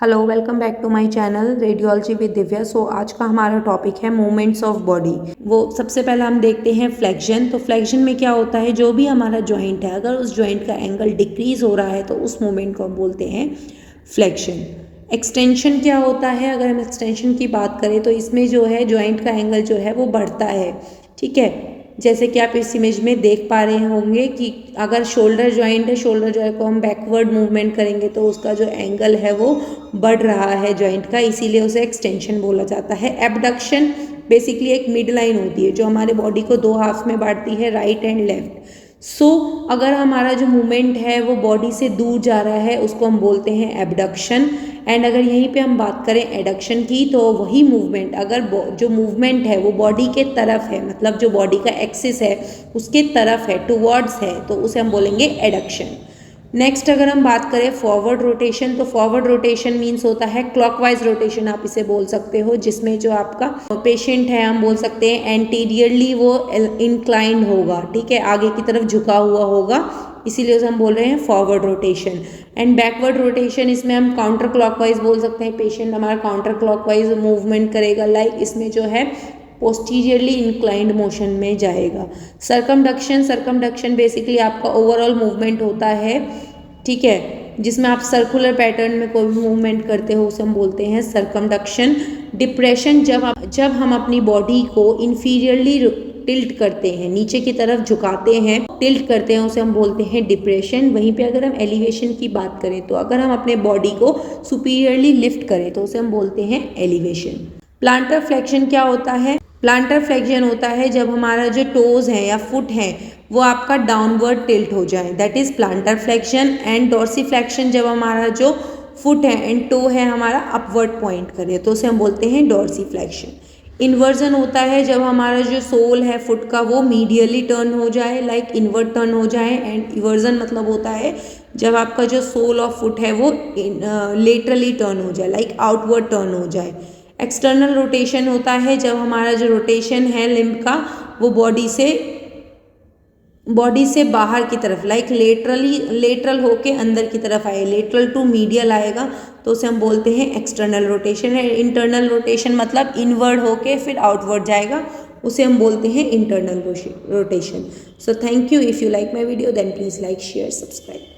Hello, welcome back to my channel radiology with Divya. आज का हमारा टॉपिक है मूवमेंट्स ऑफ बॉडी। वो सबसे पहले हम देखते हैं फ्लेक्शन। तो फ्लेक्शन में क्या होता है, जो भी हमारा जॉइंट है अगर उस जॉइंट का एंगल डिक्रीज हो रहा है तो उस मूवमेंट को हम बोलते हैं फ्लेक्शन। एक्सटेंशन क्या होता है, अगर हम एक्सटेंशन की बात करें तो इसमें जो है जॉइंट का एंगल जो है वो बढ़ता है। ठीक है, जैसे कि आप इस इमेज में देख पा रहे होंगे कि अगर शोल्डर जॉइंट है, शोल्डर जॉइंट को हम बैकवर्ड मूवमेंट करेंगे तो उसका जो एंगल है वो बढ़ रहा है जॉइंट का, इसीलिए उसे एक्सटेंशन बोला जाता है। एबडक्शन बेसिकली एक मिड लाइन होती है जो हमारे बॉडी को दो हाफ में बांटती है, राइट एंड लेफ्ट। अगर हमारा जो मूवमेंट है वो बॉडी से दूर जा रहा है उसको हम बोलते हैं एबडक्शन। एंड अगर यहीं पे हम बात करें एडक्शन की, तो वही मूवमेंट अगर जो मूवमेंट है वो बॉडी के तरफ है, मतलब जो बॉडी का एक्सिस है उसके तरफ है, टुवर्ड्स है, तो उसे हम बोलेंगे एडक्शन। नेक्स्ट अगर हम बात करें फॉरवर्ड रोटेशन, तो फॉरवर्ड रोटेशन मीन्स होता है क्लॉकवाइज रोटेशन, आप इसे बोल सकते हो, जिसमें जो आपका पेशेंट है हम बोल सकते हैं एंटीरियरली वो इंक्लाइंड होगा। ठीक है, आगे की तरफ झुका हुआ होगा, इसीलिए उसे हम बोल रहे हैं forward rotation. And backward rotation, इसमें हम काउंटर क्लॉकवाइज बोल सकते हैं, पेशेंट हमारा काउंटर क्लॉकवाइज मूवमेंट करेगा, लाइक इसमें जो है पोस्टीरियरली इंक्लाइंड मोशन में जाएगा। सर्कमडक्शन बेसिकली आपका ओवरऑल मूवमेंट होता है, ठीक है, जिसमें आप सर्कुलर पैटर्न में कोई भी मूवमेंट करते हो उसे हम बोलते हैं सर्कमडक्शन। डिप्रेशन, जब हम अपनी बॉडी को इन्फीरियरली टिल्ट करते हैं, नीचे की तरफ झुकाते हैं, टिल्ट करते हैं, उसे हम बोलते हैं डिप्रेशन। वहीं पे अगर हम एलिवेशन की बात करें तो अगर हम अपने बॉडी को सुपीरियरली लिफ्ट करें तो उसे हम बोलते हैं एलिवेशन। प्लांटर फ्लेक्शन क्या होता है? प्लांटर फ्लेक्शन होता है जब हमारा जो टोज है या फुट है वो आपका डाउनवर्ड टिल्ट हो जाए, that is plantar flexion. And dorsiflexion, जब हमारा जो फुट है एंड टो है हमारा अपवर्ड पॉइंट करे तो उसे हम बोलते हैं डॉर्सीफ्लेक्शन। इन्वर्जन होता है जब हमारा जो सोल है फुट का वो मीडियली टर्न हो जाए, लाइक इनवर्ट टर्न हो जाए। एंड इवर्जन मतलब होता है जब आपका जो सोल ऑफ फुट है वो लेटरली टर्न हो जाए, लाइक आउटवर्ड टर्न हो जाए। एक्सटर्नल रोटेशन होता है जब हमारा जो रोटेशन है लिम्ब का वो बॉडी से बाहर की तरफ, लाइक लेटरल होके अंदर की तरफ आए, लेटरल टू मीडियल आएगा तो उसे हम बोलते हैं एक्सटर्नल रोटेशन है। इंटरनल रोटेशन मतलब इनवर्ड होके फिर आउटवर्ड जाएगा, उसे हम बोलते हैं internal rotation. So thank you. If you like my video then please like share subscribe.